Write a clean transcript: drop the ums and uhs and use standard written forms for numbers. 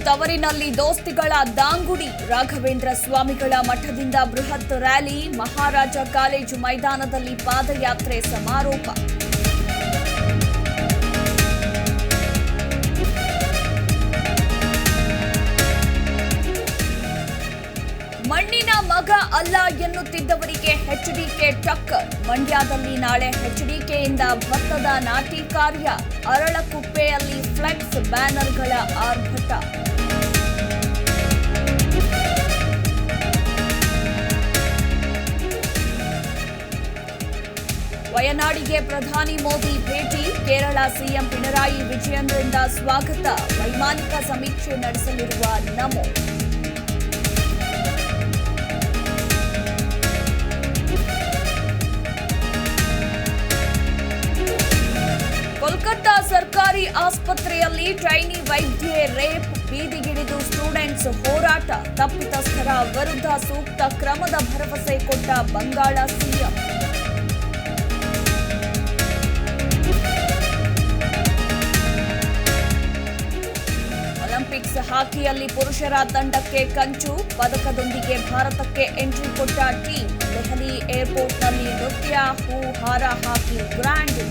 ತವರಿನಲ್ಲಿ ದೋಸ್ತಿಗಳ ದಾಂಗುಡಿ. ರಾಘವೇಂದ್ರ ಸ್ವಾಮಿಗಳ ಮಠದಿಂದ ಬೃಹತ್ ರ್ಯಾಲಿ. ಮಹಾರಾಜ ಕಾಲೇಜು ಮೈದಾನದಲ್ಲಿ ಪಾದಯಾತ್ರೆ ಸಮಾರೋಪ. ಮಣ್ಣಿನ ಮಗ ಅಲ್ಲ ಎನ್ನುತ್ತಿದ್ದವರಿಗೆ ಎಚ್ಡಿಕೆ ಟಕ್ಕರ್. ಮಂಡ್ಯದಲ್ಲಿ ನಾಳೆ ಎಚ್ಡಿಕೆಯಿಂದ ಭತ್ತದ ನಾಟಿ ಕಾರ್ಯ. ಅರಳಕುಪ್ಪೆಯಲ್ಲಿ ಫ್ಲೆಕ್ಸ್ ಬ್ಯಾನರ್ಗಳ ಆರ್ಭಟ. ವಯನಾಡಿಗೆ ಪ್ರಧಾನಿ ಮೋದಿ ಭೇಟಿ. ಕೇರಳ ಸಿಎಂ ಪಿಣರಾಯಿ ವಿಜಯನ್ರಿಂದ ಸ್ವಾಗತ. ವೈಮಾನಿಕ ಸಮೀಕ್ಷೆ ನಡೆಸಲಿರುವ ನಮೋ. ಕೋಲ್ಕತ್ತಾ ಸರ್ಕಾರಿ ಆಸ್ಪತ್ರೆಯಲ್ಲಿ ಟ್ರೈನಿ ವೈದ್ಯೆ ರೇಪ್. ಬೀದಿಗಿಳಿದು ಸ್ಟೂಡೆಂಟ್ಸ್ ಹೋರಾಟ. ತಪ್ಪಿತಸ್ಥರ ವಿರುದ್ಧ ಸೂಕ್ತ ಕ್ರಮದ ಭರವಸೆ ಕೊಟ್ಟ ಬಂಗಾಳ ಸಿಎಂ. ಒಲಿಂಪಿಕ್ಸ್ ಹಾಕಿಯಲ್ಲಿ ಪುರುಷರ ತಂಡಕ್ಕೆ ಕಂಚು. ಪದಕದೊಂದಿಗೆ ಭಾರತಕ್ಕೆ ಎಂಟ್ರಿ ಕೊಟ್ಟ ಟೀಮ್. ದೆಹಲಿ ಏರ್ಪೋರ್ಟ್ನಲ್ಲಿ ನೃತ್ಯ, ಹೂ ಹಾರ ಹಾಕಿ ಗ್ರ್ಯಾಂಡ್